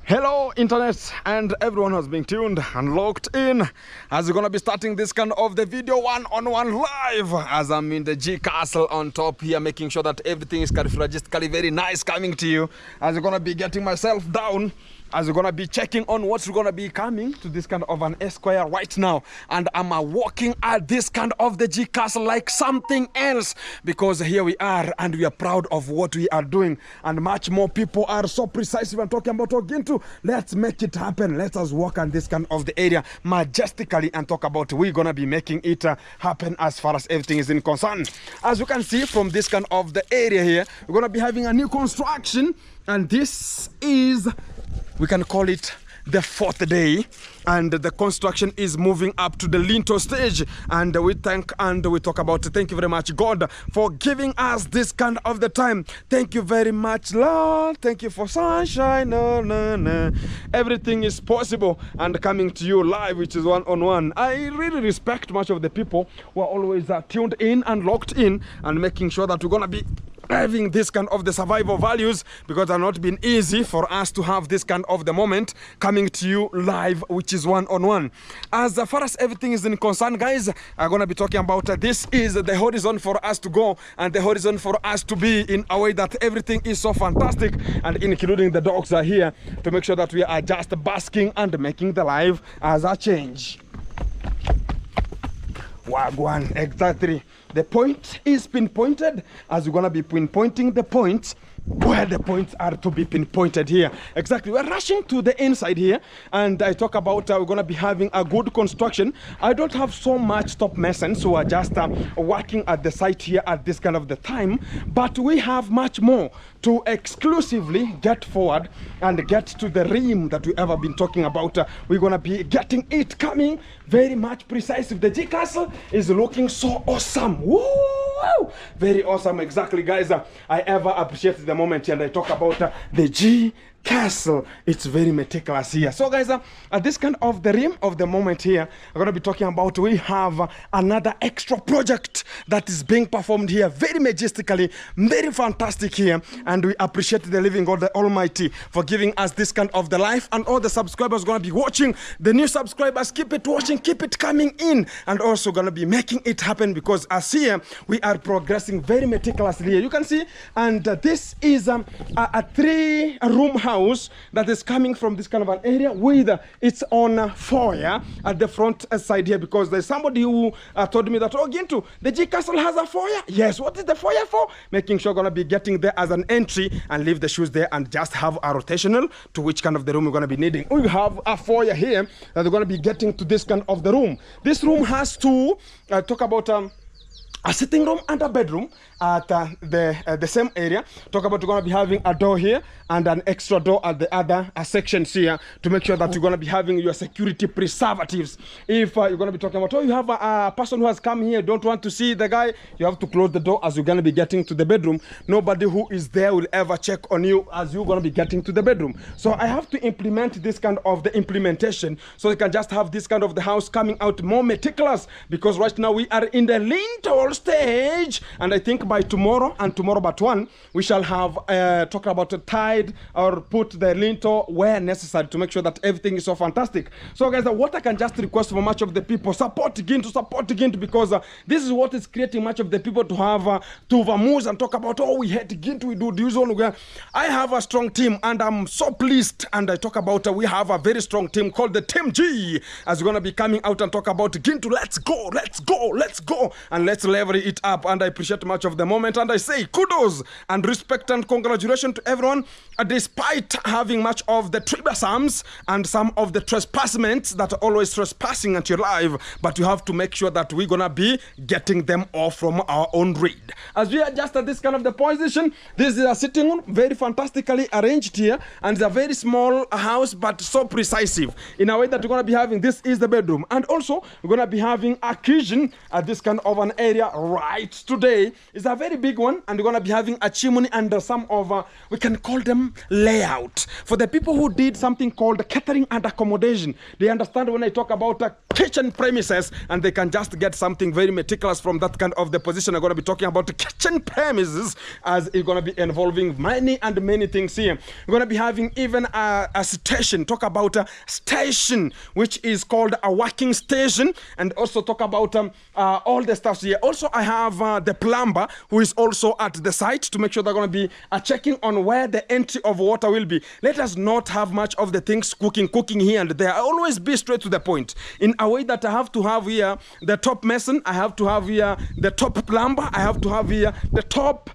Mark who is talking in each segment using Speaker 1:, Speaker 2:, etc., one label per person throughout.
Speaker 1: Hello internet and everyone who's been tuned and locked in as we're gonna be starting this kind of the video one-on-one live as I'm in the G Castle on top here, making sure that everything is logistically very nice coming to you as we're gonna be getting myself down, as we're gonna be checking on what's gonna be coming to this kind of an Esquire right now. And I'm walking at this kind of the G Castle like something else, because here we are and we are proud of what we are doing, and much more people are so precise when talking about Ogintu. Let's make it happen. Let us walk on this kind of the area majestically and talk about we're gonna be making it happen as far as everything is in concern. As you can see from this kind of the area here, we're gonna be having a new construction, and this is, we can call it the fourth day, and the construction is moving up to the lintel stage. And we thank and we talk about, thank you very much God for giving us this kind of the time. Thank you very much Lord, thank you for sunshine. Everything is possible and coming to you live, which is one-on-one. I really respect much of the people who are always tuned in and locked in and making sure that we're gonna be having this kind of the survival values, because it's not been easy for us to have this kind of the moment coming to you live, which is one-on-one. As far as everything is in concern, guys, I'm gonna be talking about this is the horizon for us to go and the horizon for us to be, in a way that everything is so fantastic, and including the dogs are here to make sure that we are just basking and making the life as a change. Wagwan, exactly. The point is pinpointed, as we're gonna be pinpointing the points where the points are to be pinpointed here. Exactly. We're rushing to the inside here, and I talk about we're gonna be having a good construction. I don't have so much top masons who are just working at the site here at this kind of the time, but we have much more to exclusively get forward and get to the rim that we ever been talking about. We're gonna be getting it coming very much precise. The G Castle is looking so awesome. Woo! Very awesome. Exactly, guys. I ever appreciate the moment and I talk about the G Castle. It's very meticulous here. So guys, at this kind of the rim of the moment here, I'm gonna be talking about, we have another extra project that is being performed here very majestically, very fantastic here, and we appreciate the living God the Almighty for giving us this kind of the life. And all the subscribers gonna be watching, the new subscribers, keep it watching, keep it coming in, and also gonna be making it happen, because as here we are progressing very meticulously here, you can see. And this is a 3-room house that is coming from this kind of an area with its own foyer at the front side here, because there's somebody who told me that, oh Gintu, the G Castle has a foyer. Yes, what is the foyer for? Making sure gonna be getting there as an entry and leave the shoes there and just have a rotational to which kind of the room we're gonna be needing. We have a foyer here that we're gonna be getting to this kind of the room. This room has to talk about a sitting room and a bedroom at the same area. Talk about, we're going to be having a door here and an extra door at the other sections here to make sure that you're going to be having your security preservatives. If you're going to be talking about, oh, you have a person who has come here, don't want to see the guy, you have to close the door as you're going to be getting to the bedroom. Nobody who is there will ever check on you as you're going to be getting to the bedroom. So I have to implement this kind of the implementation so you can just have this kind of the house coming out more meticulous, because right now we are in the lintel stage, and I think by tomorrow and tomorrow but one we shall have talk about a tide or put the lintel where necessary to make sure that everything is so fantastic. So guys, what I can just request for much of the people, support Gintu, because this is what is creating much of the people to have to vamoose and talk about, oh, we hate Gintu, we do this one. I have a strong team and I'm so pleased, and I talk about we have a very strong team called the Team G, as we're gonna be coming out and talk about Gintu. Let's go, and let's level it up. And I appreciate much of the moment, and I say kudos and respect and congratulations to everyone, despite having much of the troublesome and some of the trespassements that are always trespassing at your life, but you have to make sure that we're gonna be getting them off from our own read. As we are just at this kind of the position, this is a sitting room, very fantastically arranged here, and it's a very small house but so precise in a way that we're gonna be having, this is the bedroom, and also we're gonna be having a kitchen at this kind of an area right today. It's a very big one, and we're gonna be having a chimney and some of we can call them layout. For the people who did something called catering and accommodation, they understand when I talk about kitchen premises, and they can just get something very meticulous from that kind of the position. I'm going to be talking about the kitchen premises, as it's going to be involving many and many things here. We're going to be having even a station, talk about a station which is called a working station, and also talk about all the stuff here. Also, I have the plumber who is also at the site to make sure they're going to be checking on where the entry of water will be. Let us not have much of the things cooking here and there. I always be straight to the point, in a way that I have to have here the top mason, I have to have here the top plumber, I have to have here the top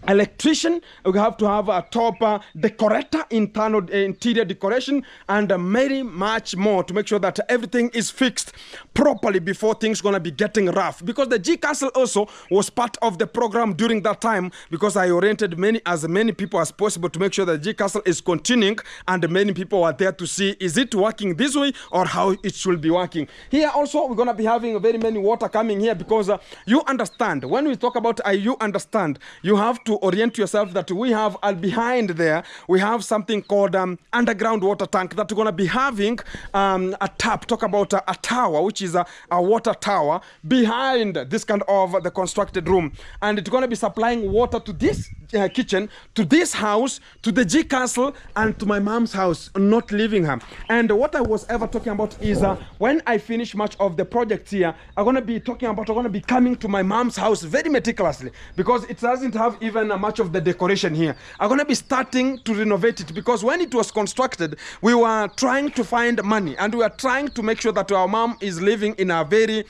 Speaker 1: electrician, we have to have a top decorator, interior decoration, and very much more to make sure that everything is fixed properly before things gonna be getting rough. Because the G Castle also was part of the program during that time, because I oriented as many people as possible to make sure that G Castle is continuing, and many people are there to see, is it working this way or how it should be working. Here also we're gonna be having very many water coming here, because you understand, when we talk about you understand, you have to orient yourself that we have behind there, we have something called underground water tank that we're going to be having a tap, talk about a tower, which is a water tower behind this kind of the constructed room, and it's going to be supplying water to this kitchen, to this house, to the G Castle, and to my mom's house, not leaving her. And what I was ever talking about is when I finish much of the project here, I'm going to be talking about, I'm going to be coming to my mom's house very meticulously, because it doesn't have even much of the decoration here. I'm going to be starting to renovate it, because when it was constructed, we were trying to find money, and we are trying to make sure that our mom is living in a very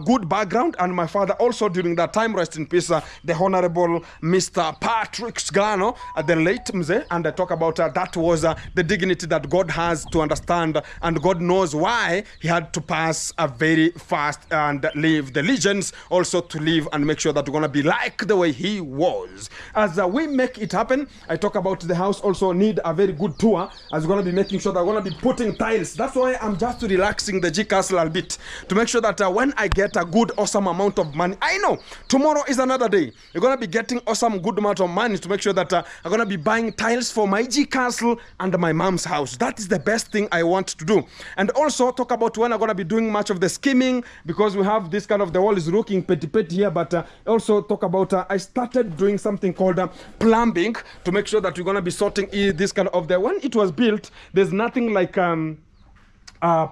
Speaker 1: good background, and my father also during that time, rest in peace, the Honorable Mr. Patrick Sglano, the late Mze, and I talk about that was the dignity that God has to understand, and God knows why he had to pass very fast and leave the legends also to live and make sure that we're going to be like the way he was. As we make it happen, I talk about the house also need a very good tour, as we're going to be making sure that we're going to be putting tiles. That's why I'm just relaxing the G Castle a bit, to make sure that when I get a good awesome amount of money, I know tomorrow is another day, you're going to be getting awesome good amount of money to make sure that I'm going to be buying tiles for my G Castle and my mom's house. That is the best thing I want to do. And also talk about when I'm going to be doing much of the skimming, because we have this kind of, the wall is looking petty here, but also talk about I started doing something called plumbing, to make sure that we're going to be sorting this kind of when it was built, there's nothing like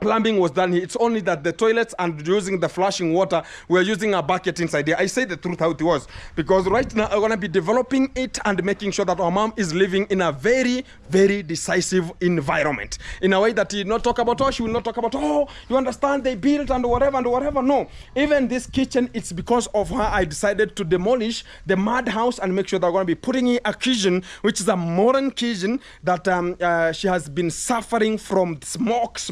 Speaker 1: plumbing was done here. It's only that the toilets and using the flushing water, we're using a bucket inside here. I say the truth how it was, because right now I'm going to be developing it and making sure that our mom is living in a very, very decisive environment, in a way that he not talk about, oh, she will not talk about, oh, you understand, they built and whatever. No, even this kitchen, it's because of her I decided to demolish the mud house and make sure that I'm going to be putting in a kitchen, which is a modern kitchen that she has been suffering from smoke.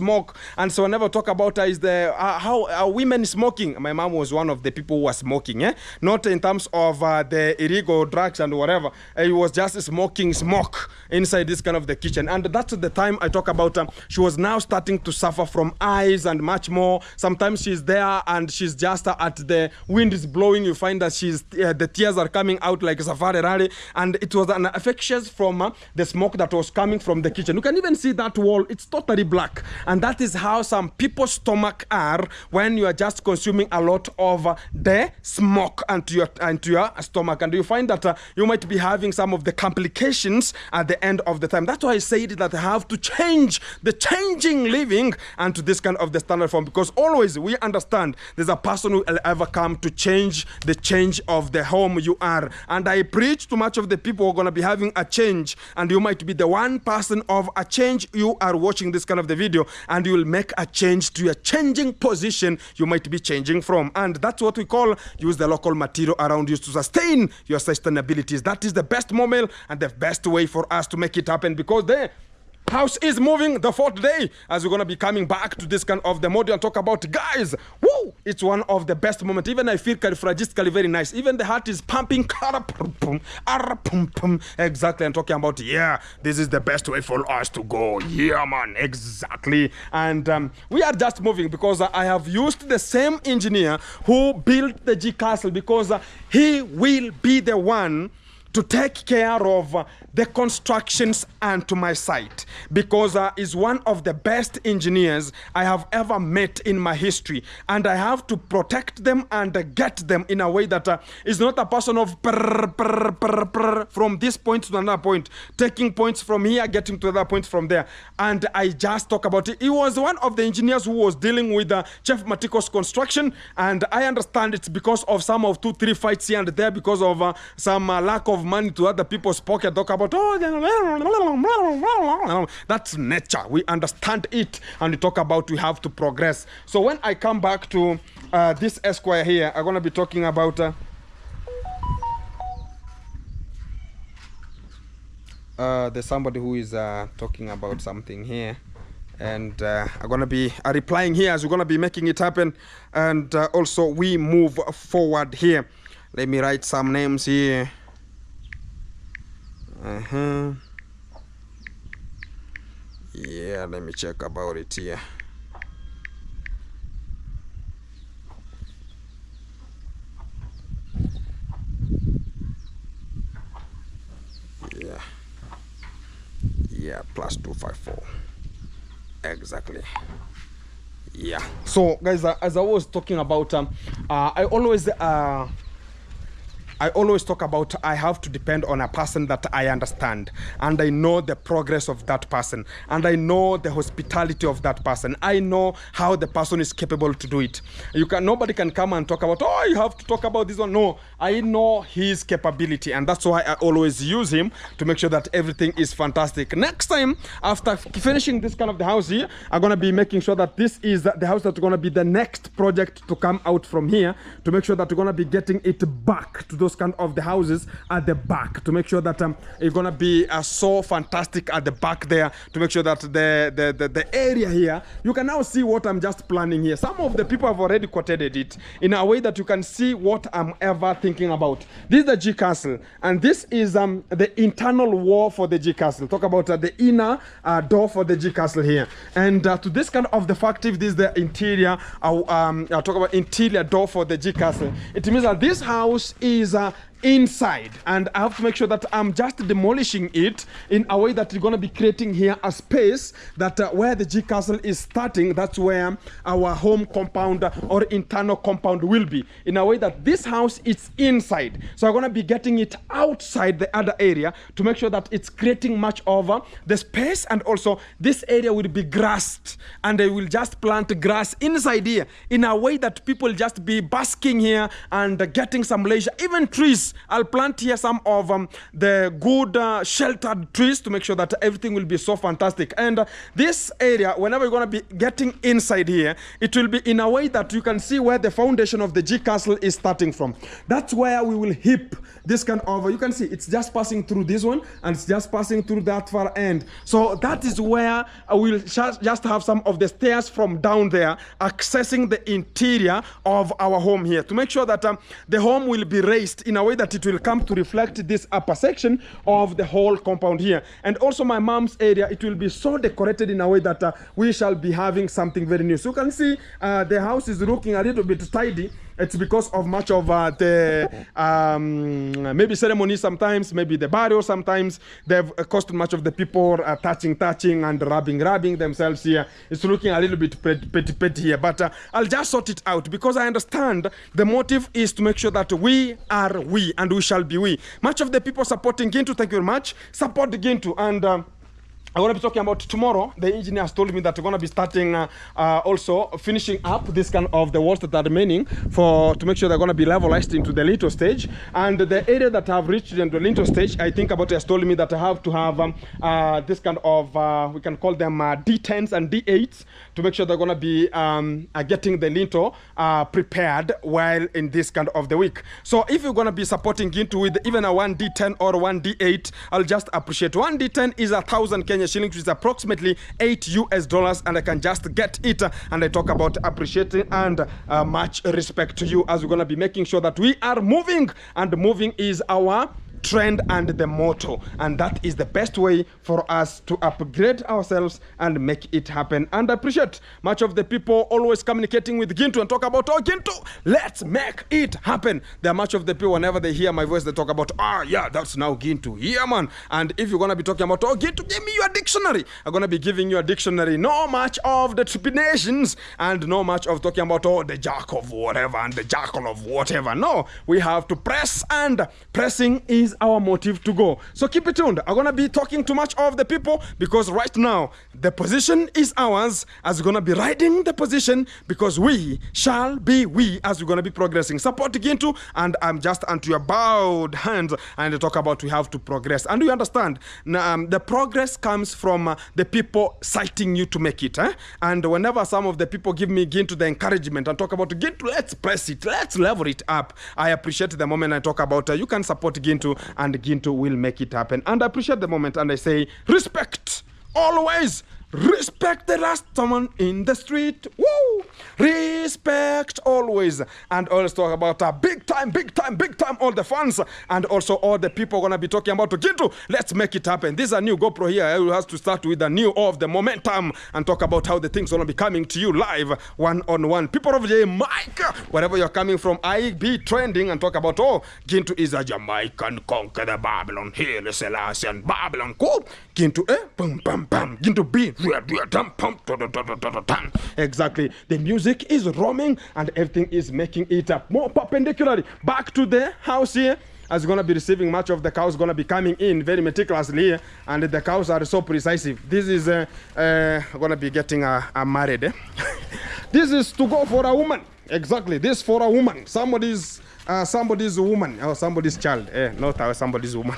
Speaker 1: And so I never talk about is the how women smoking. My mom was one of the people who was smoking, not in terms of the illegal drugs and whatever. It was just smoking smoke inside this kind of the kitchen. And that's the time I talk about she was now starting to suffer from eyes and much more. Sometimes she's there and she's just at the wind is blowing, you find that she's the tears are coming out like a safari rally, and it was an infectious from the smoke that was coming from the kitchen. You can even see that wall, it's totally black, and that is how some people's stomach are when you are just consuming a lot of the smoke into your stomach, and you find that you might be having some of the complications at the end of the time. That's why I said that I have to change the changing living and to this kind of the standard form, because always we understand there's a person who will ever come to change the change of the home you are, and I preach to much of the people who are going to be having a change, and you might be the one person of a change. You are watching this kind of the video and you will make a change to your changing position you might be changing from, and that's what we call use the local material around you to sustain your sustainability. That is the best moment and the best way for us to make it happen, because the house is moving the 4th day, as we're going to be coming back to this kind of the module and talk about, guys, woo, it's one of the best moments. Even I feel califragistically very nice. Even the heart is pumping. Exactly. I'm talking about, yeah, this is the best way for us to go. Yeah, man, exactly. And we are just moving because I have used the same engineer who built the G Castle, because he will be the one to take care of the constructions and to my site, because is one of the best engineers I have ever met in my history, and I have to protect them and get them in a way that is not a person of from this point to another point, taking points from here, getting to another point from there. And I just talk about it. He was one of the engineers who was dealing with Chef Matiko's construction, and I understand it's because of some of 2-3 fights here and there, because of some lack of money to other people's pocket. Talk about, that's nature. We understand it, and we talk about we have to progress. So when I come back to this Esquire here, I'm going to be talking about there's somebody who is talking about something here, and I'm gonna be replying here as we're gonna be making it happen, and also we move forward here. Let me write some names here. Yeah, let me check about it here. Yeah, plus 254 exactly. Yeah, so guys, as I was talking about, I always talk about I have to depend on a person that I understand, and I know the progress of that person, and I know the hospitality of that person. I know how the person is capable to do it. Nobody can come and talk about, oh, you have to talk about this one. No, I know his capability, and that's why I always use him to make sure that everything is fantastic. Next time, after finishing this kind of the house here, I'm gonna be making sure that this is the house that's gonna be the next project to come out from here, to make sure that we're gonna be getting it back to those kind of the houses at the back, to make sure that it's gonna be so fantastic at the back there, to make sure that the area here, you can now see what I'm just planning here. Some of the people have already quoted it in a way that you can see what I'm ever thinking about. This is the G Castle, and this is the internal wall for the G Castle. Talk about the inner door for the G Castle here, and to this kind of the fact, if this is the interior, I'll talk about interior door for the G Castle. It means that this house is inside, and I have to make sure that I'm just demolishing it in a way that you're going to be creating here a space that where the G Castle is starting, that's where our home compound or internal compound will be, in a way that this house is inside. So I'm going to be getting it outside the other area to make sure that it's creating much over the space, and also this area will be grassed, and I will just plant grass inside here in a way that people just be basking here and getting some leisure. Even trees, I'll plant here some of the good sheltered trees to make sure that everything will be so fantastic. And this area, whenever you're going to be getting inside here, it will be in a way that you can see where the foundation of the G Castle is starting from. That's where we will hip this kind of, you can see it's just passing through this one, and it's just passing through that far end. So that is where we'll just have some of the stairs from down there accessing the interior of our home here, to make sure that the home will be raised in a way that it will come to reflect this upper section of the whole compound here. And also my mom's area, it will be so decorated in a way that we shall be having something very new. So you can see the house is looking a little bit tidy. It's because of much of the maybe ceremony sometimes, maybe the burial sometimes. They've cost much of the people touching and rubbing themselves here. It's looking a little bit petty here, but I'll just sort it out, because I understand the motive is to make sure that we are we, and we shall be we. Much of the people supporting Gintu, thank you very much. Support Gintu, and I want to be talking about tomorrow. The engineers told me that we're going to be starting also finishing up this kind of the walls that are remaining to make sure they're going to be levelized into the lintel stage. And the area that have reached into the lintel stage, I think about has told me that I have to have this kind of, we can call them D10s and D8s, to make sure they're going to be getting the lintel prepared while in this kind of the week. So if you're going to be supporting Gintu with even a 1D10 or 1D8, I'll just appreciate. 1D10 is 1,000 Kenya shillings, which is approximately $8, and I can just get it, and I talk about appreciating and much respect to you, as we're going to be making sure that we are moving, and moving is our trend and the motto, and that is the best way for us to upgrade ourselves and make it happen. And I appreciate much of the people always communicating with Gintu and talk about, oh Gintu, let's make it happen. There are much of the people, whenever they hear my voice, they talk about, yeah, that's now Gintu, yeah man. And if you're gonna be talking about, oh Gintu, give me your dictionary, I'm gonna be giving you a dictionary. No much of the trepidation and no much of talking about, oh, the jack of whatever and the jackal of whatever. No, we have to press, and pressing is our motive to go. So keep it tuned. I'm gonna be talking to much of the people because right now the position is ours, as we're gonna be riding the position, because we shall be we as we're gonna be progressing. Support Gintu, and I'm just unto your bowed hands and talk about we have to progress. And we understand the progress comes from the people citing you to make it. And whenever some of the people give me Gintu the encouragement and talk about Gintu, let's press it, let's level it up, I appreciate the moment I talk about you can support Gintu and Gintu will make it happen. And I appreciate the moment and I say respect, always respect the last someone in the street. Woo! Respect always. And always talk about big time, all the fans and also all the people gonna be talking about Gintu. Let's make it happen. This is a new GoPro here. I will have to start with a new of the momentum and talk about how the things gonna be coming to you live, one-on-one. People of Jamaica, wherever you're coming from, I be trending and talk about, oh, Gintu is a Jamaican conquer the Babylon, Haile Selassie and Babylon. Cool. Gintu, bam, bam, bam. Gintu be. Exactly. The music is roaming and everything is making it up more perpendicularly. Back to the house here. As gonna be receiving much of the cows gonna be coming in very meticulously here, and the cows are so precise. This is gonna be getting married. This is to go for a woman. Exactly. This for a woman. Somebody's woman or somebody's child. Not somebody's woman.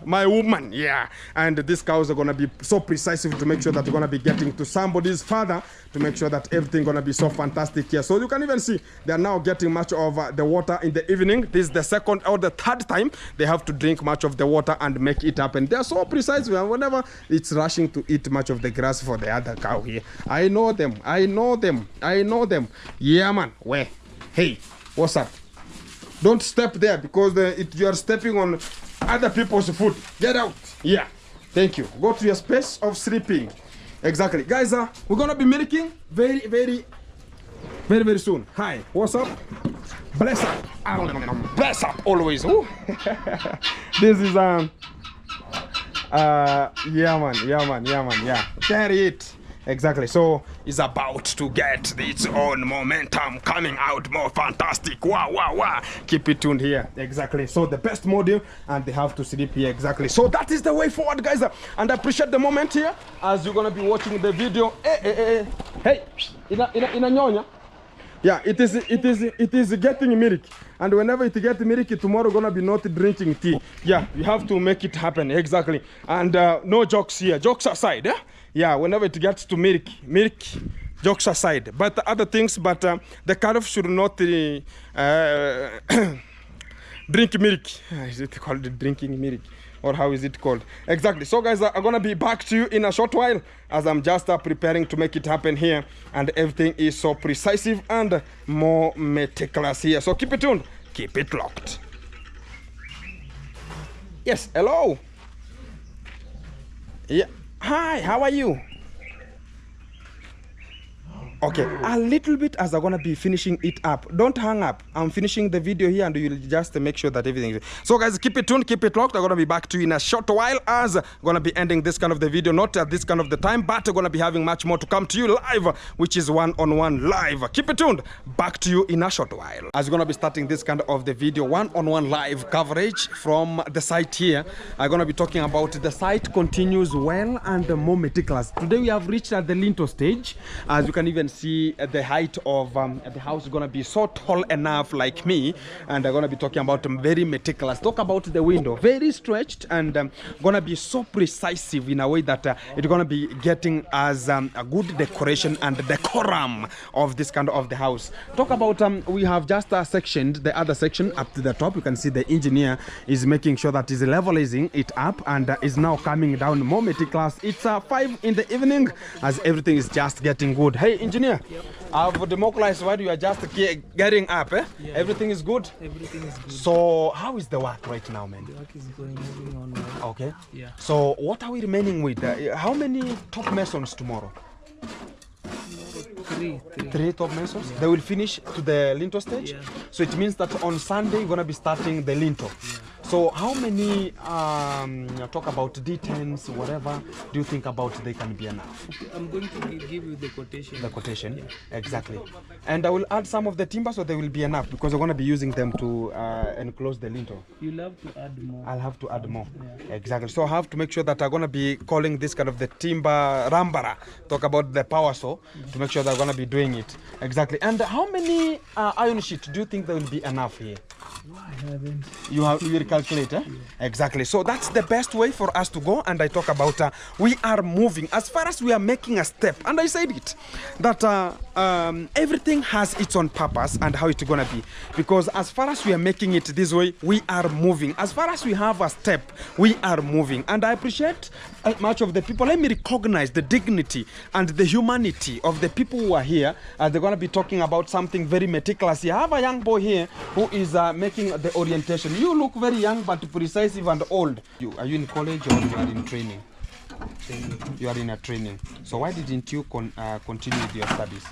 Speaker 1: My woman, yeah. And these cows are gonna be so precise to make sure that they're gonna be getting to somebody's father to make sure that everything gonna be so fantastic here. So you can even see they're now getting much of the water in the evening. This is the second or the third time they have to drink much of the water and make it happen. They're so precise whenever it's rushing to eat much of the grass for the other cow here. I know them. Yeah man. Where? Hey, what's up? Don't step there because you are stepping on other people's food. Get out. Yeah. Thank you. Go to your space of sleeping. Exactly. Guys, we're going to be milking very soon. Hi. What's up? Bless up. Bless up always. This is, yeah, man. Yeah. Carry it. Exactly. So it's about to get its own momentum coming out more fantastic. Wow. Keep it tuned here. Exactly. So the best model and they have to sleep here. Exactly. So that is the way forward, guys. And I appreciate the moment here as you're gonna be watching the video. Hey, ina nyonya. Yeah, it is getting milk. And whenever it gets milk, tomorrow gonna be not drinking tea. Yeah, you have to make it happen. Exactly. And no jokes here. Jokes aside, yeah? Yeah, whenever it gets to milk, jokes aside. But the other things, the calf should not drink milk. Is it called drinking milk? Or how is it called? Exactly. So guys, I'm gonna be back to you in a short while as I'm just preparing to make it happen here, and everything is so precise and more meticulous here. So keep it tuned, keep it locked. Yes, hello. Yeah. Hi, how are you? Okay, a little bit as I'm gonna be finishing it up. Don't hang up. I'm finishing the video here and you'll just make sure that everything is... So guys, keep it tuned, keep it locked. I'm gonna be back to you in a short while as I'm gonna be ending this kind of the video, not at this kind of the time, but I'm gonna be having much more to come to you live, which is one-on-one live. Keep it tuned, back to you in a short while. As we're gonna be starting this kind of the video, one-on-one live coverage from the site here. I'm gonna be talking about the site continues well and more meticulous. Today we have reached at the lintel stage. As you can even see, the height of the house is going to be so tall enough like me, and I'm going to be talking about very meticulous. Talk about the window, very stretched and going to be so precise in a way that it's going to be getting as a good decoration and decorum of this kind of the house. Talk about we have just sectioned the other section up to the top. You can see the engineer is making sure that he's levelizing it up and is now coming down more meticulous. It's 5 in the evening as everything is just getting good. Hey engineer. Yep. I've democratized while you are just getting up, eh?
Speaker 2: Yeah.
Speaker 1: Everything is good?
Speaker 2: Everything is good.
Speaker 1: So, how is the work right now, man?
Speaker 2: The work is moving on well.
Speaker 1: Okay.
Speaker 2: Yeah.
Speaker 1: So, what are we remaining with? How many top masons tomorrow? Three top masons.
Speaker 2: Yeah.
Speaker 1: They will finish to the lintel stage.
Speaker 2: Yeah.
Speaker 1: So it means that on Sunday you're gonna be starting the lintel.
Speaker 2: Yeah.
Speaker 1: So how many talk about D10s, whatever, do you think about they can be enough?
Speaker 2: I'm going to give you the quotation.
Speaker 1: The quotation,
Speaker 2: Yeah.
Speaker 1: exactly. And I will add some of the timber so they will be enough because we're gonna be using them to enclose the lintel.
Speaker 2: You'll have to add more.
Speaker 1: I'll have to add more.
Speaker 2: Yeah.
Speaker 1: Exactly. So I have to make sure that I'm gonna be calling this kind of the timber rambara. Talk about the power saw to make sure they're gonna be doing it. Exactly. And how many iron sheets do you think there will be enough here?
Speaker 2: I haven't.
Speaker 1: You will calculate, eh? Yeah. Exactly. So that's the best way for us to go. And I talk about we are moving as far as we are making a step. And I said it that everything has its own purpose and how it's gonna be. Because as far as we are making it this way, we are moving. As far as we have a step, we are moving. And I appreciate much of the people. Let me recognize the dignity and the humanity of the people who are here. They're gonna be talking about something very meticulous. You have a young boy here who is making the orientation. You look very young but precise and old. Are you in college or you are in training? You are in a training. So why didn't you continue with your studies?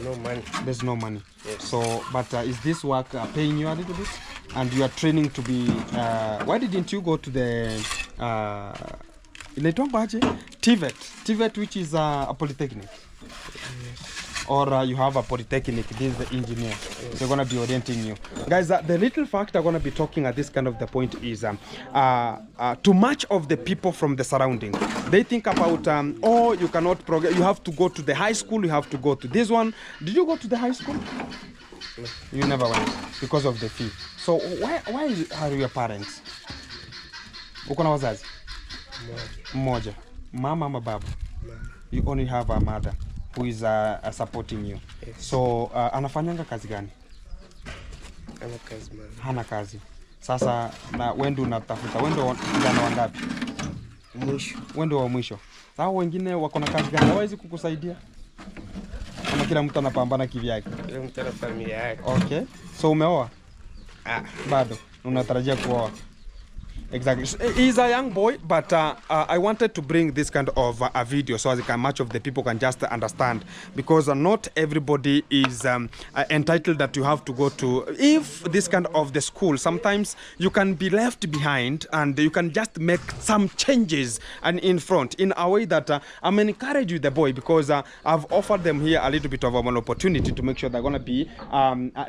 Speaker 3: No money.
Speaker 1: There's no money.
Speaker 3: Yes.
Speaker 1: So, but is this work paying you a little bit? And you are training to be. Why didn't you go to the TVET? TVET, which is a polytechnic. Or you have a polytechnic, this is the engineer. Yes. They're going to be orienting you. Guys, the little fact I'm going to be talking at this kind of the point is too much of the people from the surrounding. They think about, oh, you cannot progress, you have to go to the high school, you have to go to this one. Did you go to the high school? No. You never went because of the fee. So why are your parents? Uko na wazazi? Mmoja. Mama ama baba?
Speaker 3: Mama.
Speaker 1: You only have a mother who is supporting you.
Speaker 3: Yes.
Speaker 1: So anafanyanga kazi gani?
Speaker 3: Hana kazi mama.
Speaker 1: Hana kazi. Sasa na wendo unatafuta. Wendo kijana wangapi?
Speaker 3: Mwisho.
Speaker 1: Wendo wa mwisho. Sasa wengine wako na kazi gani? Hawezi kukusaidia? Kama kila mtu anapambana kivyake.
Speaker 3: Kila mtu ana familia yake.
Speaker 1: Okay. So umeoa?
Speaker 3: Ah,
Speaker 1: Bado. Unatarajia kuoa? Exactly. So, he's a young boy, but I wanted to bring this kind of a video so as much of the people can just understand, because not everybody is entitled that you have to go to. If this kind of the school, sometimes you can be left behind and you can just make some changes and in front in a way that I'm encourage you the boy, because I've offered them here a little bit of an opportunity to make sure they're going to be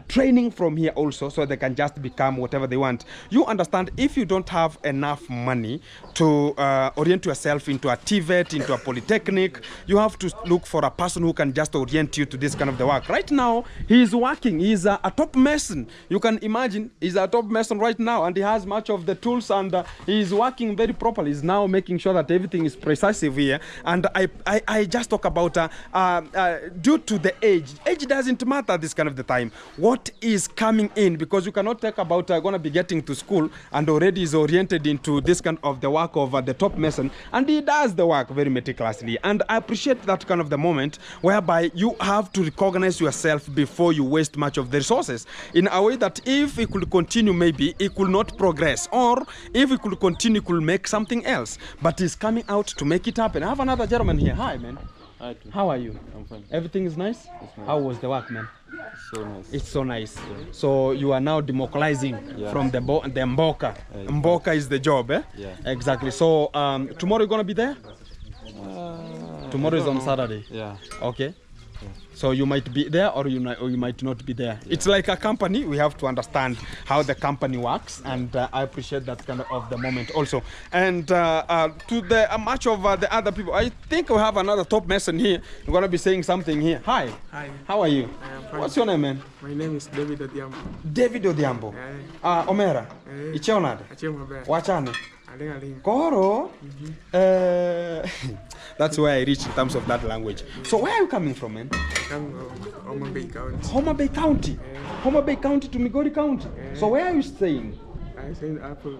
Speaker 1: training from here also, so they can just become whatever they want. You understand, if you don't have enough money to orient yourself into a TVET, into a polytechnic, you have to look for a person who can just orient you to this kind of the work. Right now, he's working. He's a top mason. You can imagine, he's a top mason right now, and he has much of the tools, and he's working very properly. He's now making sure that everything is precise here. And I just talk about due to the age. Age doesn't matter this kind of the time. What is coming in, because you cannot talk about going to be getting to school and already is oriented into this kind of the work of the top mason, and he does the work very meticulously. And I appreciate that kind of the moment whereby you have to recognize yourself before you waste much of the resources, in a way that if it could continue, maybe it could not progress, or if it could continue, it could make something else. But he's coming out to make it happen. I have another gentleman here. Hi, man.
Speaker 4: Hi.
Speaker 1: How are you?
Speaker 4: I'm fine.
Speaker 1: Everything is nice?
Speaker 4: Nice.
Speaker 1: How was the work, man?
Speaker 4: So nice.
Speaker 1: It's so nice. Yeah. So you are now democratizing from the Mboka. Mboka is the job, eh?
Speaker 4: Yeah.
Speaker 1: Exactly. So tomorrow you're gonna be there? Tomorrow is on Saturday.
Speaker 4: Yeah.
Speaker 1: Okay. So you might be there, or you might not be there. Yeah. It's like a company. We have to understand how the company works, and I appreciate that kind of the moment also. And to the much of the other people, I think we have another top mason here. We're gonna be saying something here. Hi.
Speaker 5: Hi.
Speaker 1: How are you?
Speaker 5: I am fine.
Speaker 1: What's your name, man?
Speaker 5: My name is David Odiambo.
Speaker 1: David Odiambo. Omera. Icheonade. Wachane. Koro. That's where I reach in terms of that language. So where are you coming from, man?
Speaker 5: I'm from Homa Bay County.
Speaker 1: Homa Bay County. Homa Bay County to Migori County. So where are you staying?
Speaker 5: I I said Apple.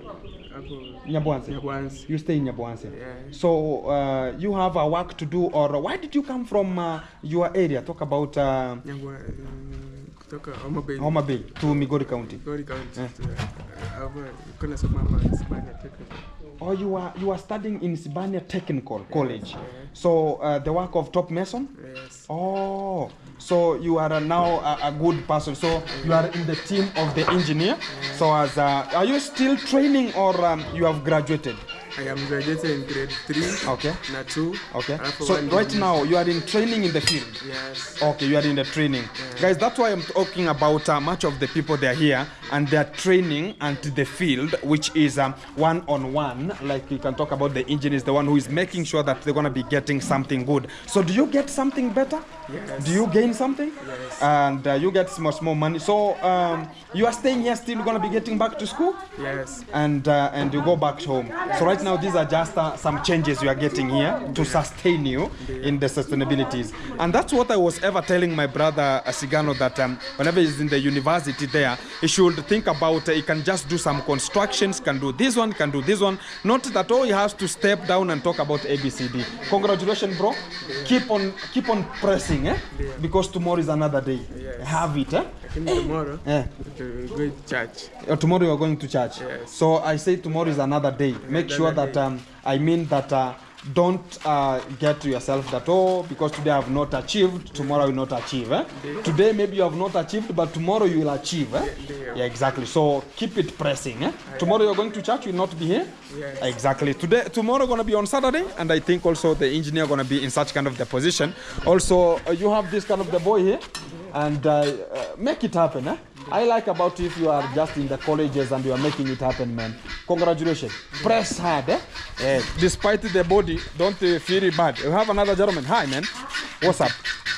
Speaker 1: Nyabwanse.
Speaker 5: Nyabwanse.
Speaker 1: You stay in Nyabwanse.
Speaker 5: Yeah.
Speaker 1: So you have a work to do, or why did you come from your area? Talk about
Speaker 5: Kutoka Homa Bay.
Speaker 1: Homa Bay to Migori County.
Speaker 5: Migori County.
Speaker 1: Yeah.
Speaker 5: Kuna soma hapa Sibania Technical.
Speaker 1: Oh, you are studying in Sibania Technical College.
Speaker 5: Yeah.
Speaker 1: So the work of top mason.
Speaker 5: Yes.
Speaker 1: Oh, so you are now a good person. So you are in the team of the engineer.
Speaker 5: Yeah.
Speaker 1: So as are you still training, or you have graduated?
Speaker 5: I am graduated in grade 3.
Speaker 1: Okay.
Speaker 5: Na 2.
Speaker 1: Okay. So right now you are in training in the field.
Speaker 5: Yes.
Speaker 1: Okay, you are in the training.
Speaker 5: Yeah.
Speaker 1: Guys, that's why I'm talking about much of the people they are here and they are training and the field, which is one-on-one. Like you can talk about the engineer is the one who is making sure that they're going to be getting something good. So do you get something better?
Speaker 5: Yes.
Speaker 1: Do you gain something?
Speaker 5: Yes.
Speaker 1: And you get much more money. So you are staying here still going to be getting back to school?
Speaker 5: Yes.
Speaker 1: And you go back home. So right now these are just some changes you are getting here to sustain you in the sustainabilities. And that's what I was ever telling my brother Sigano, that whenever he's in the university there, he should think about he can just do some constructions, can do this one, can do this one. Not that he has to step down and talk about ABCD. Congratulations, bro. Keep on pressing, because tomorrow is another day.
Speaker 5: Yes.
Speaker 1: Have it,
Speaker 5: Tomorrow,
Speaker 1: Yeah.
Speaker 5: to go to church.
Speaker 1: Tomorrow you are going to church.
Speaker 5: Yes.
Speaker 1: So I say tomorrow is another day. Make sure that don't get to yourself that because today I have not achieved, tomorrow I will not achieve. Today maybe you have not achieved, but tomorrow you will achieve. Yeah, exactly. So keep it pressing. Tomorrow you're going to church, you will not be here.
Speaker 5: Yes.
Speaker 1: Exactly. Tomorrow going to be on Saturday, and I think also the engineer going to be in such kind of the position. Also, you have this kind of the boy here, and make it happen. I like about if you are just in the colleges and you are making it happen, man. Congratulations. Press hard. Despite the body, don't feel bad. You have another gentleman. Hi, man. What's up?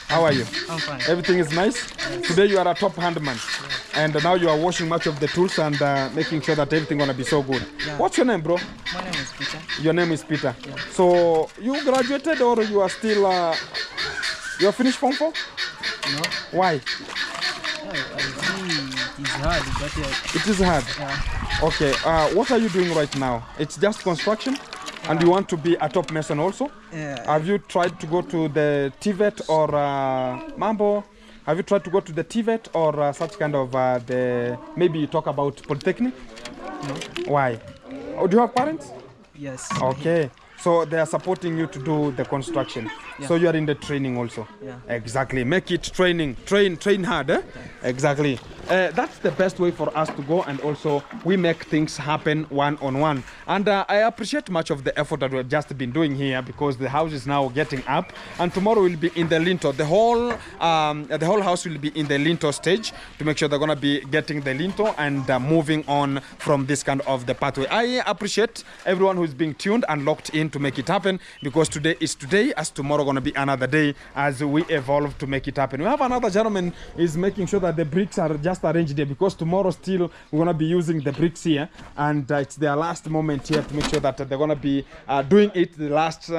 Speaker 1: How are you?
Speaker 2: I'm fine.
Speaker 1: Everything is nice? Yes. Today you are a top handman. Yes. And now you are washing much of the tools and making sure that everything gonna be so good. Yeah. What's your name, bro?
Speaker 2: My name is Peter.
Speaker 1: Your name is Peter.
Speaker 2: Yeah.
Speaker 1: So you graduated, or you are still you are finished Form 4?
Speaker 2: No.
Speaker 1: Why?
Speaker 2: It's hard, but
Speaker 1: it is hard.
Speaker 2: Yeah.
Speaker 1: Okay. What are you doing right now? It's just construction, and you want to be a top mason also.
Speaker 2: Yeah.
Speaker 1: Have you tried to go to the TVET or Mambo? Have you tried to go to the TVET or such kind of maybe you talk about Polytechnic?
Speaker 2: No.
Speaker 1: Why? Oh, do you have parents?
Speaker 2: Yes.
Speaker 1: Okay. So they are supporting you to do the construction. Yeah. So you are in the training also.
Speaker 2: Yeah.
Speaker 1: Exactly. Make it training. Train hard. Yeah. Exactly. That's the best way for us to go, and also we make things happen one-on-one. And I appreciate much of the effort that we've just been doing here, because the house is now getting up, and tomorrow will be in the lintel. The whole house will be in the lintel stage to make sure they're gonna be getting the lintel and moving on from this kind of the pathway. I appreciate everyone who's being tuned and locked in to make it happen, because today is today, as tomorrow gonna be another day as we evolve to make it happen. We have another gentleman is making sure that the bricks are just arranged here, because tomorrow still we're gonna be using the bricks here, and it's their last moment here to make sure that they're gonna be doing it the last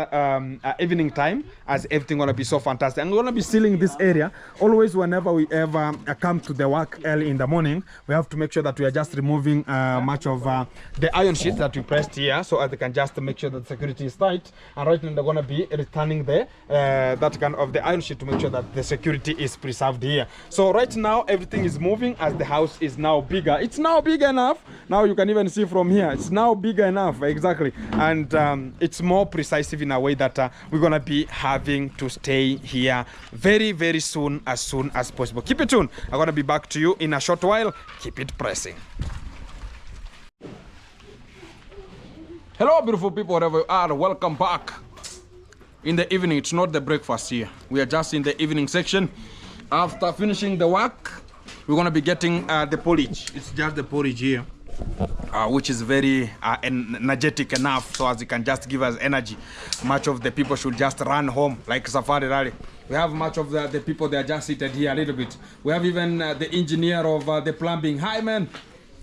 Speaker 1: evening time, as everything gonna be so fantastic. And we're gonna be sealing this area always. Whenever we ever come to the work early in the morning, we have to make sure that we are just removing much of the iron sheet that we pressed here, so as they can just make sure that the security is tight. And right now they're gonna be returning that kind of the iron sheet to make sure that the security is preserved here. So right now everything is moving, as the house is now bigger. It's now big enough. Now you can even see from here. It's now bigger enough, exactly. And it's more precise in a way that we're gonna be having to stay here very, very soon as possible. Keep it tuned. I'm gonna be back to you in a short while. Keep it pressing. Hello, beautiful people, wherever you are. Welcome back. In the evening, it's not the breakfast here. We are just in the evening section. After finishing the work, we're gonna be getting the porridge. It's just the porridge here, which is very energetic enough, so as it can just give us energy. Much of the people should just run home like Safari Rally. We have much of the people, they are just seated here a little bit. We have even the engineer of the plumbing. Hi, man.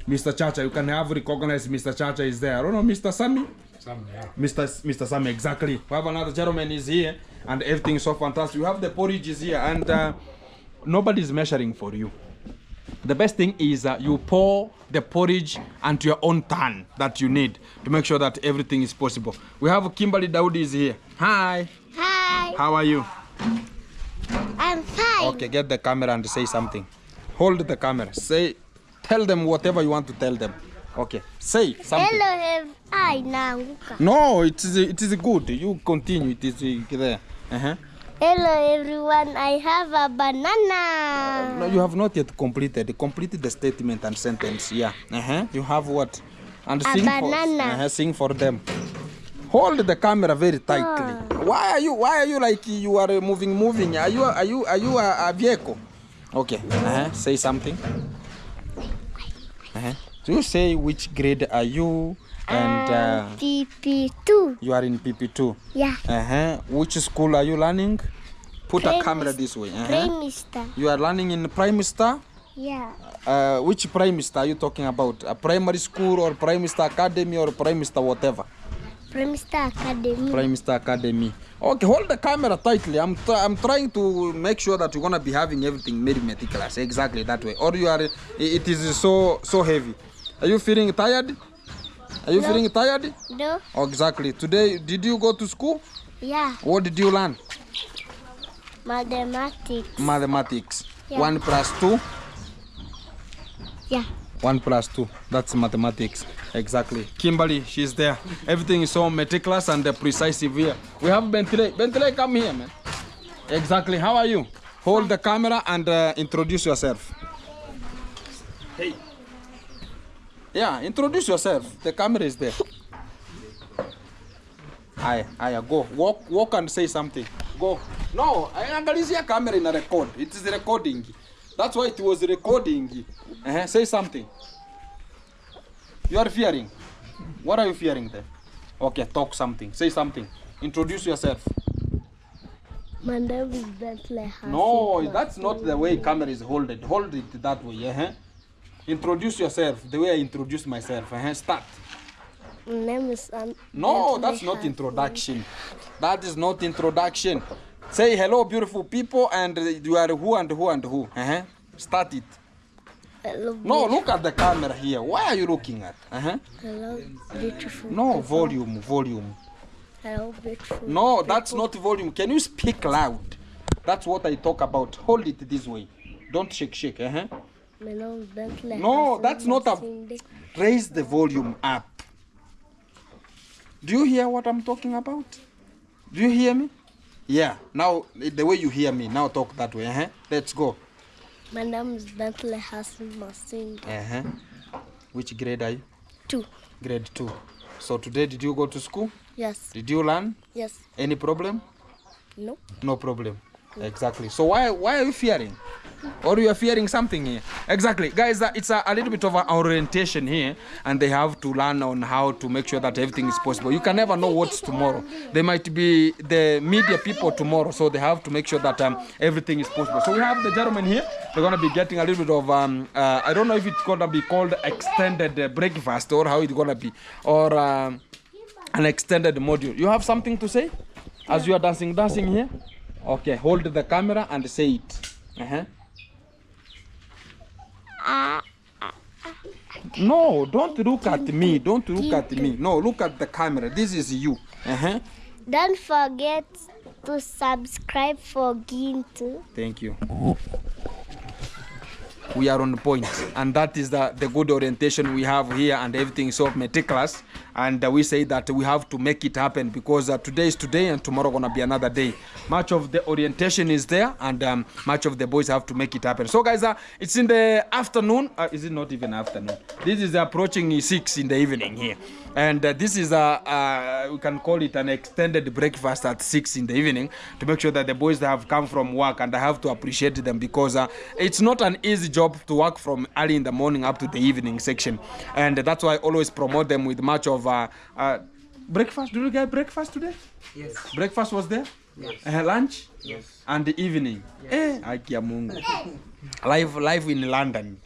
Speaker 1: Mr. Chacha, you can have recognized Mr. Chacha is there. I don't know, Mr. Sammy? Sammy, yeah. Mr. Sammy, exactly. We have another gentleman is here, and everything is so fantastic. We have the porridge is here, and nobody's measuring for you. The best thing is you pour the porridge onto your own turn that you need to make sure that everything is possible. We have Kimberly Daudi is here. Hi.
Speaker 4: Hi,
Speaker 1: How are you?
Speaker 4: I'm fine.
Speaker 1: Okay, get the camera and say something. Hold the camera. Tell them whatever you want to tell them. Okay, say something.
Speaker 4: Hello, naanguka.
Speaker 1: No, it is good. You continue. It is there.
Speaker 4: Hello, everyone. I have a banana.
Speaker 1: No, you have not yet completed. Complete the statement and sentence. Yeah. You have what? And
Speaker 4: A
Speaker 1: sing
Speaker 4: banana.
Speaker 1: for. Sing for them. Hold the camera very tightly. Why are you like you are moving? Are you a vehicle? Okay. Say something. So you say which grade are you? And
Speaker 4: PP2.
Speaker 1: you are in PP2.
Speaker 4: Yeah.
Speaker 1: Which school are you learning? Put a
Speaker 4: Prime
Speaker 1: camera
Speaker 4: Mis-
Speaker 1: this way.
Speaker 4: Prime Star.
Speaker 1: You are learning in Prime Star?
Speaker 4: Yeah.
Speaker 1: Which Prime Star are you talking about? A primary school or Prime Star Academy or Prime Star whatever?
Speaker 4: Prime Star Academy.
Speaker 1: Prime Star Academy. Okay, hold the camera tightly. I'm trying to make sure that you're gonna be having everything very meticulous, exactly that way. Or you are, it is so heavy. Are you feeling tired? Are you
Speaker 4: No.
Speaker 1: feeling tired?
Speaker 4: No?
Speaker 1: Exactly. Today, did you go to school?
Speaker 4: Yeah.
Speaker 1: What did you learn?
Speaker 4: Mathematics.
Speaker 1: Mathematics.
Speaker 4: Yeah.
Speaker 1: 1 plus 2.
Speaker 4: Yeah.
Speaker 1: 1 plus 2. That's mathematics. Exactly. Kimberly, she's there. Everything is so meticulous and precise here. We have Bentley. Bentley, come here, man. Exactly. How are you? Hold the camera and introduce yourself. Hey. Yeah, introduce yourself. The camera is there. Aya, go. Walk and say something. Go. No, angalizia camera in a record. It is recording. That's why it was recording. Say something. You are fearing. What are you fearing then? Okay, talk something. Say something. Introduce yourself.
Speaker 4: My name is Bentley.
Speaker 1: No, that's not the way camera is hold it. Hold it that way. Introduce yourself the way I introduce myself. Start.
Speaker 4: My name is
Speaker 1: No, that's not introduction. That is not introduction. Say hello, beautiful people, and you are who and who and who. Start it.
Speaker 4: Hello,
Speaker 1: No, look at the camera here. Why are you looking at?
Speaker 4: hello, beautiful.
Speaker 1: No, volume.
Speaker 4: Hello, beautiful.
Speaker 1: No, that's not volume. Can you speak loud? That's what I talk about. Hold it this way. Don't shake.
Speaker 4: My name is Bentley.
Speaker 1: No, that's not a...
Speaker 4: Cindy.
Speaker 1: Raise the volume up. Do you hear what I'm talking about? Do you hear me? Yeah. Now, the way you hear me, now talk that way. Let's go.
Speaker 4: My name is Bentley Hassan Masing.
Speaker 1: Which grade are you?
Speaker 4: 2.
Speaker 1: Grade 2. So today, did you go to school?
Speaker 4: Yes.
Speaker 1: Did you learn?
Speaker 4: Yes.
Speaker 1: Any problem?
Speaker 4: No.
Speaker 1: No problem. Exactly. So why are you fearing? Or you are fearing something here? Exactly. Guys, it's a little bit of an orientation here, and they have to learn on how to make sure that everything is possible. You can never know what's tomorrow. They might be the media people tomorrow, so they have to make sure that everything is possible. So we have the gentleman here. They're going to be getting a little bit of, I don't know if it's going to be called extended breakfast or how it's going to be, or an extended module. You have something to say as you are dancing here? Okay, hold the camera and say it. No, don't look at me. Don't look at me. No, look at the camera. This is you.
Speaker 4: Don't forget to subscribe for Gintu.
Speaker 1: Thank you. We are on point, and that is the good orientation we have here, and everything is so meticulous. And we say that we have to make it happen because today is today and tomorrow gonna be another day. Much of the orientation is there, and much of the boys have to make it happen. So guys, it's in the afternoon. Is it not even afternoon? This is approaching 6 in the evening here, and this is we can call it an extended breakfast at 6 in the evening to make sure that the boys that have come from work, and I have to appreciate them because it's not an easy job to work from early in the morning up to the evening section, and that's why I always promote them with much of breakfast. Did you get breakfast today?
Speaker 2: Yes.
Speaker 1: Breakfast was there?
Speaker 2: Yes.
Speaker 1: Lunch?
Speaker 2: Yes.
Speaker 1: And the evening? Yes. Akia Mungu. Live in London.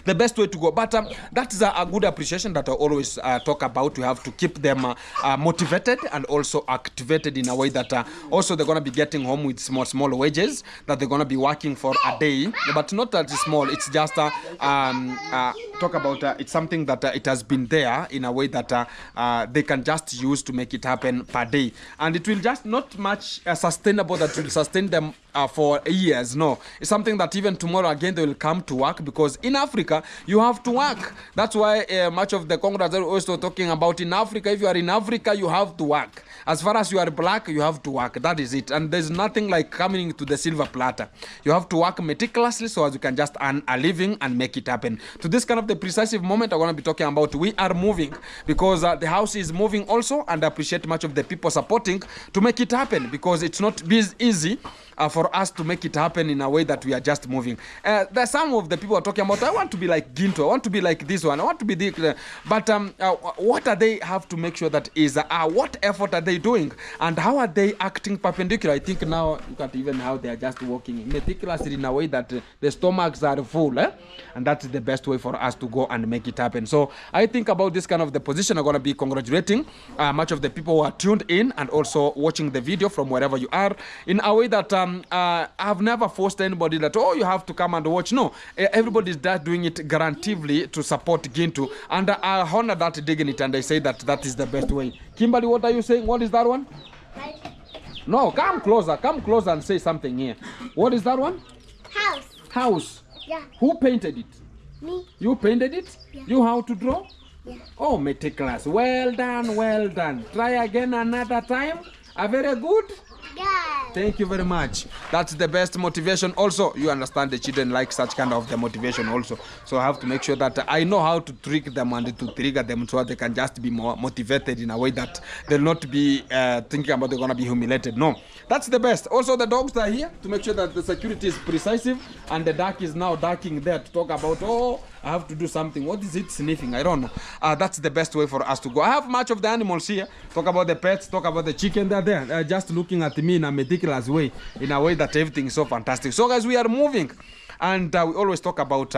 Speaker 1: the best way to go. But that is a good appreciation that I always talk about. We have to keep them motivated and also activated in a way that also they're going to be getting home with small wages that they're going to be working for a day, but not that small. It's just talk about it's something that it has been there in a way that they can just use to make it happen per day, and it will just not much sustainable that will sustain them for years. No, it's something that even tomorrow again they will come to work, because in Africa you have to work. That's why much of the Congress are also talking about in Africa. If you are in Africa, you have to work. As far as you are black, you have to work. That is it. And there's nothing like coming to the silver platter. You have to work meticulously so as you can just earn a living and make it happen. To this kind of the precise moment I want to be talking about, we are moving because the house is moving also, and I appreciate much of the people supporting to make it happen, because it's not easy for us to make it happen in a way that we are just moving. There's some of the people are talking about, I want to be like Ginto, I want to be like this one, I want to be this, but what are they have to make sure that is, what effort are they doing, and how are they acting perpendicular? I think now you can't even how they are just walking meticulously in a way that the stomachs are full, and that's the best way for us to go and make it happen. So I think about this kind of the position, I'm going to be congratulating much of the people who are tuned in and also watching the video from wherever you are, in a way that I've never forced anybody that, oh, you have to come and watch. No, everybody's just doing it guaranteedly to support Gintu, and I honor that dignity, and I say that that is the best way. Kimberly, what are you saying? What is that one? No, come closer and say something here. What is that one? House.
Speaker 4: Yeah.
Speaker 1: Who painted it?
Speaker 4: Me.
Speaker 1: You painted it?
Speaker 4: Yeah.
Speaker 1: You how to draw?
Speaker 4: Yeah.
Speaker 1: Oh, meticulous. Well done, well done. Try again another time. Very good.
Speaker 4: Yeah.
Speaker 1: Thank you very much. That's the best motivation. Also, you understand the children like such kind of the motivation also. So I have to make sure that I know how to trick them and to trigger them so that they can just be more motivated in a way that they'll not be thinking about they're going to be humiliated. No, that's the best. Also, the dogs are here to make sure that the security is precise, and the duck is now ducking there to talk about, oh, I have to do something. What is it sniffing? I don't know. That's the best way for us to go. I have much of the animals here. Talk about the pets, talk about the chicken. They're there. They're just looking at me in a meticulous way, in a way that everything is so fantastic. So guys, we are moving, and we always talk about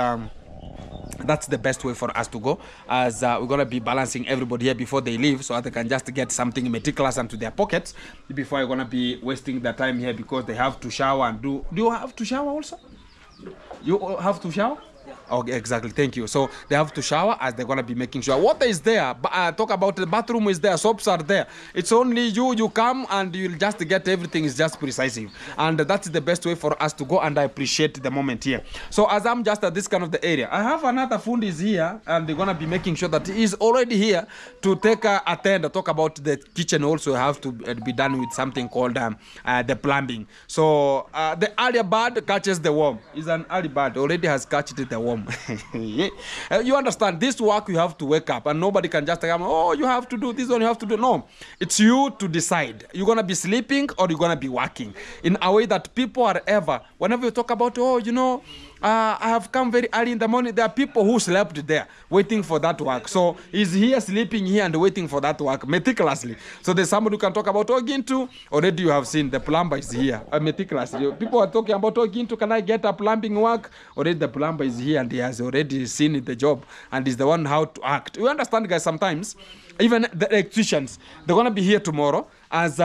Speaker 1: that's the best way for us to go, as we're going to be balancing everybody here before they leave, so that they can just get something meticulous into their pockets before you're going to be wasting their time here, because they have to shower and do you have to shower also? You have to shower? Okay, exactly. Thank you. So they have to shower, as they're going to be making sure water is there. Talk about the bathroom is there, soaps are there. It's only you come and you'll just get everything is just precise. And that's the best way for us to go, and I appreciate the moment here. So as I'm just at this kind of the area, I have another friend is here, and they're going to be making sure that he is already here to take attend, talk about the kitchen also have to be done with something called the plumbing. So the early bird catches the worm. Is an early bird, already has catched the worm. You understand, this work you have to wake up, and nobody can just come, oh, you have to do this one, you have to do. No, it's you to decide. You're gonna be sleeping or you're gonna be working in a way that people are ever, whenever you talk about, oh, you know, I have come very early in the morning, there are people who slept there waiting for that work. So he's here sleeping here and waiting for that work meticulously. So there's somebody who can talk about, oh, Gintu, already you have seen the plumber is here meticulously. People are talking about, oh, Gintu, can I get a plumbing work? Already the plumber is here, and he has already seen the job and is the one how to act. You understand, guys, sometimes even the electricians, they're going to be here tomorrow as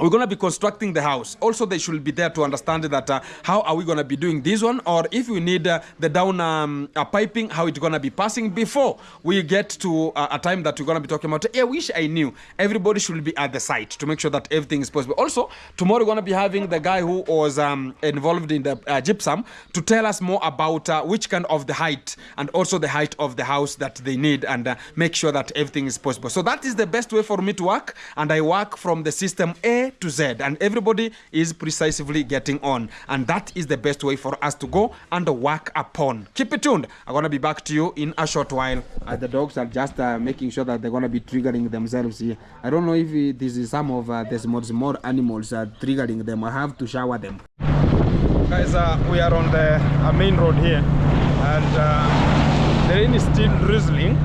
Speaker 1: we're going to be constructing the house. Also, they should be there to understand that how are we going to be doing this one, or if we need the down piping, how it's going to be passing before we get to a time that we're going to be talking about. I wish I knew. Everybody should be at the site to make sure that everything is possible. Also, tomorrow we're going to be having the guy who was involved in the gypsum to tell us more about which kind of the height and also the height of the house that they need, and make sure that everything is possible. So that is the best way for me to work, and I work from the system A to Z, and everybody is precisely getting on, and that is the best way for us to go and work upon. Keep it tuned. I'm gonna be back to you in a short while. The dogs are just making sure that they're gonna be triggering themselves here. I don't know if this is some of there's more animals triggering them. I have to shower them. Guys, we are on the main road here, and the rain is still drizzling,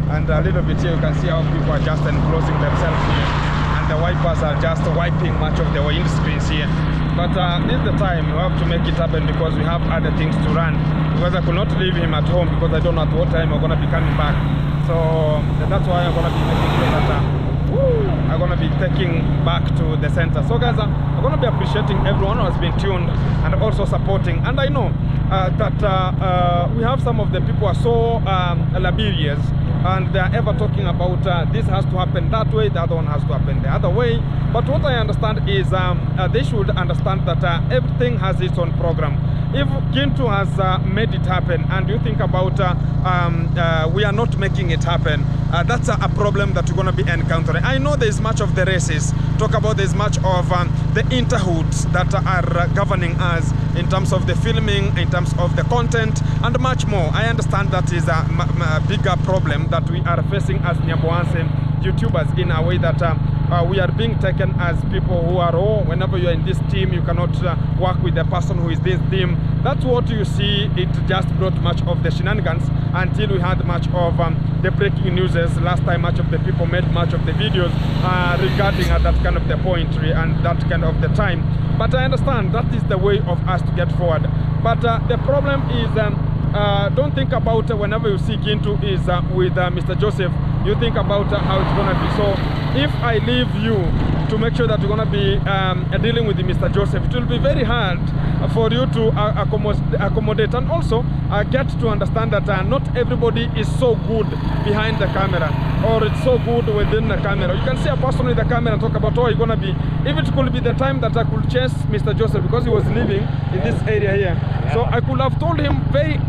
Speaker 1: and a little bit here you can see how people are just enclosing themselves here. The wipers are just wiping much of the windscreens here, but this is the time we have to make it happen, because we have other things to run. because I could not leave him at home because I don't know at what time we're gonna be coming back. So that's why I'm gonna be making sure that I'm gonna be taking back to the center. So guys, I'm gonna be appreciating everyone who has been tuned and also supporting. And I know that we have some of the people who are so laborious, and they are ever talking about this has to happen that way, the other one has to happen the other way. But what I understand is they should understand that everything has its own program. If Gintu has made it happen, and you think about we are not making it happen, that's a problem that we're going to be encountering. I know there's much of the races, talk about there's much of the interhoods that are governing us in terms of the filming, in terms of the content, and much more. I understand that is a bigger problem that we are facing as Nyabohanse YouTubers, in a way that we are being taken as people who are, oh, whenever you're in this team, you cannot work with the person who is this team. That's what you see. It just brought much of the shenanigans until we had much of the breaking news. Last time, much of the people made much of the videos regarding that kind of the poetry and that kind of the time. But I understand that is the way of us to get forward. But the problem is, don't think about whenever you see Gintu is with Mr. Joseph, you think about how it's gonna be. So if I leave you to make sure that you're gonna be dealing with Mr. Joseph, it will be very hard for you to accommodate, and also get to understand that not everybody is so good behind the camera, or it's so good within the camera. You can see a person with the camera and talk about, oh, you're gonna be, if it could be the time that I could chase Mr. Joseph because he was living in this area here. So I could have told him very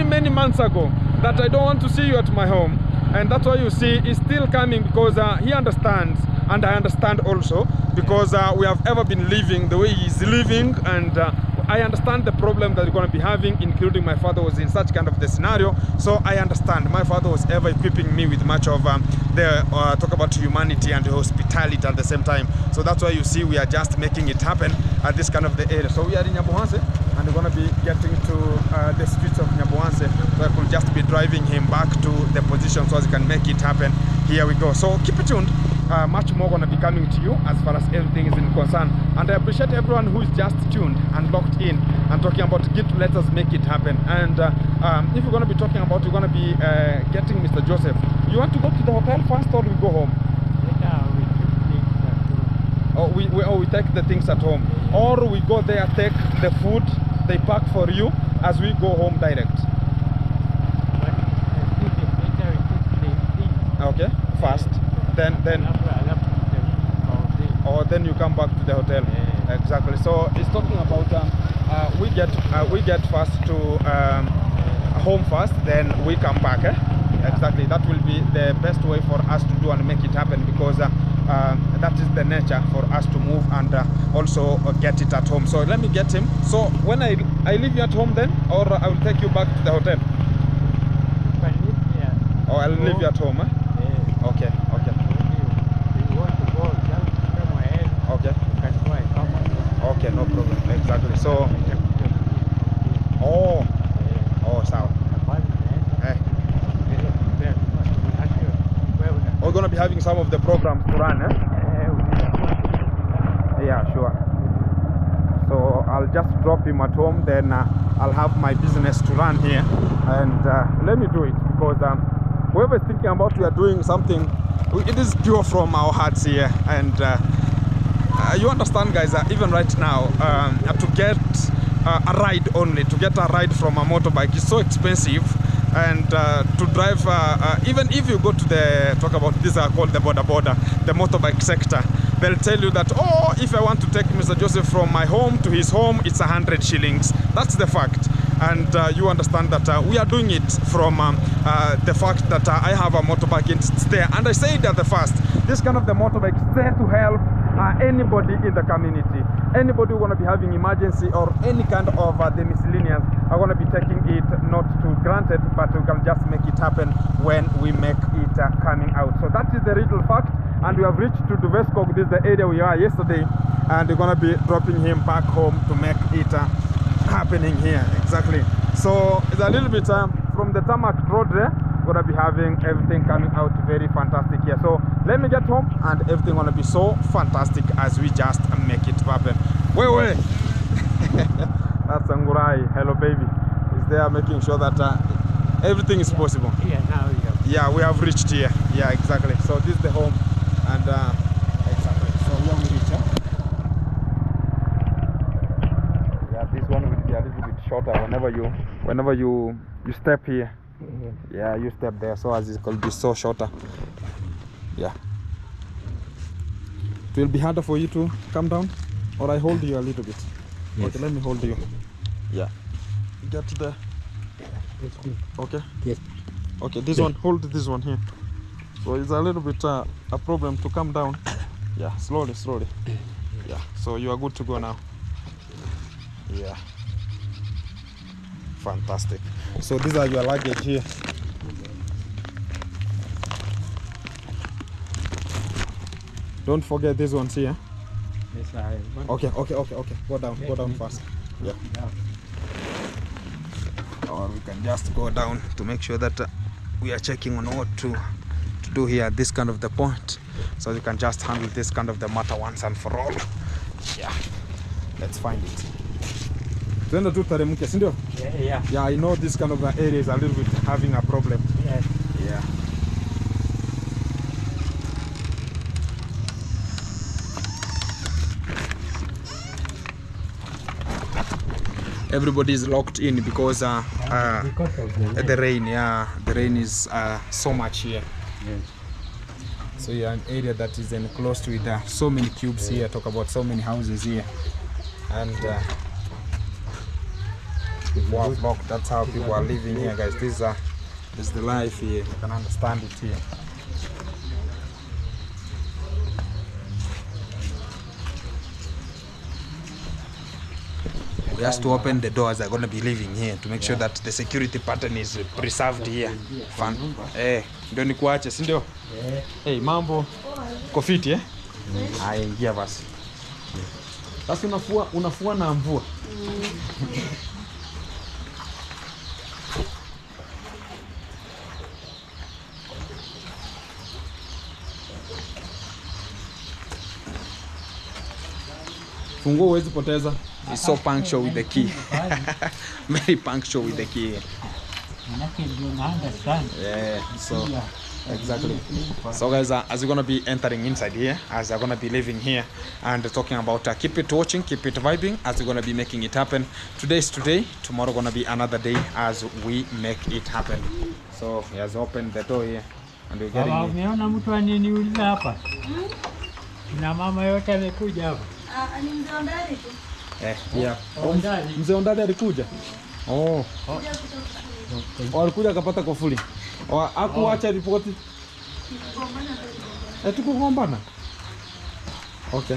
Speaker 1: many months ago that I don't want to see you at my home. And that's why you see he's still coming, because he understands, and I understand also, because we have ever been living the way he's living, and I understand the problem that you're going to be having, including my father was in such kind of the scenario. So I understand. My father was ever equipping me with much of the talk about humanity and hospitality at the same time. So that's why you see we are just making it happen at this kind of the area. So we are in Nyabohanse, and we're going to be getting to the streets of Nyabohanse, so I could just be driving him back to the position so as he can make it happen. Here we go. So keep it tuned. Much more going to be coming to you as far as everything is in concern. And I appreciate everyone who is just tuned and locked in and talking about Gintu. Let us make it happen. And if you're going to be talking about, you're going to be getting Mr. Joseph, you want to go to the hotel first, or we go home? We take the things at home, or we go there, take the food they pack for you as we go home direct. Okay, fast. Then or then you come back to the hotel. Exactly. So it's talking about we get first to home first, then we come back. Exactly. That will be the best way for us to do and make it happen, because that is the nature for us to move and also get it at home. So let me get him. So when I leave you at home then, or I will take you back to the hotel? Or I'll leave you at home. Okay. Okay, no problem. Exactly. So, oh, so we're gonna be having some of the programs to run, Yeah, sure. So I'll just drop him at home, then I'll have my business to run here, and let me do it, because whoever is thinking about we are doing something, it is pure from our hearts here. And you understand, guys, even right now, to get a ride only, to get a ride from a motorbike is so expensive. And to drive, even if you go to the, talk about this, are called the border, the motorbike sector, they'll tell you that, oh, if I want to take Mr. Joseph from my home to his home, it's 100 shillings. That's the fact. And you understand that we are doing it from the fact that I have a motorbike, it's there. And I said at the first, this kind of the motorbike is there to help anybody in the community. Anybody who want to be having emergency or any kind of the miscellaneous, I want to be taking it not to granted, but we can just make it happen when we make it coming out. So that is the real fact. And we have reached to Duveskog. This is the area we are yesterday, and we're going to be dropping him back home to make it happening here. Exactly. So it's a little bit from the tarmac road there. We're going to be having everything coming out very fantastic here. So let me get home, and everything going to be so fantastic as we just make it happen. Wait. That's Angurai. Hello, baby. He's there making sure that everything is possible.
Speaker 2: Yeah, now we have.
Speaker 1: Yeah, we have reached here. Yeah, exactly. So this is the home, and exactly. So here we reach. Yeah, this one will be a little bit shorter whenever you step here. Yeah, you step there, so as it could be so shorter. Yeah. It will be harder for you to come down, or I hold you a little bit.
Speaker 2: Yes.
Speaker 1: Okay, let me hold you. Yeah. Get to the. Okay.
Speaker 2: Yes.
Speaker 1: Okay, this one, hold this one here. So it's a little bit a problem to come down. Yeah, slowly. Yeah, so you are good to go now. Yeah. Fantastic. So these are your luggage here. Don't forget these ones here.
Speaker 2: Yes, I want.
Speaker 1: Okay. Go down fast. Yeah. Or we can just go down to make sure that we are checking on what to do here at this kind of the point, so you can just handle this kind of the matter once and for all. Yeah, let's find it. Tuenda tu teremke, si ndio?
Speaker 2: Yeah.
Speaker 1: Yeah, I know this kind of area is a little bit having a problem.
Speaker 2: Yes.
Speaker 1: Yeah. Everybody is locked in because
Speaker 2: Because of
Speaker 1: the rain. Yeah, the rain is so much here.
Speaker 2: Yes.
Speaker 1: So you're an area that is enclosed with so many cubes here. Talk about so many houses here, and people are locked. That's how people are living here, guys. This is the life here. You can understand it here. We have to open the doors. They're going to be living here to make sure that the security pattern is preserved here. Fun. Ndio nikuache, si ndio? Hey, mambo. Kofiti Haya, ingia basi. Sasa unafua na mvua. Funguo huwezi poteza. He's so punctual with the key. Very punctual with the key. Yeah, so exactly. So guys, as you're gonna be entering inside here, as you're gonna be living here, and talking about keep it watching, keep it vibing, as you're gonna be making it happen. Today's today, tomorrow gonna be another day as we make it happen. So he has opened the door here, and we're getting.
Speaker 2: Umeona mtu aniniuliza hapa? Na mama yote amekuja hapa.
Speaker 4: Ni mzee ndani tu.
Speaker 1: Yeah.
Speaker 2: Ndani.
Speaker 1: Mzee Ondadi alikuja. Oh. Alikuja akapata kofuli. Hakuacha ripoti. Tukugombana. Okay.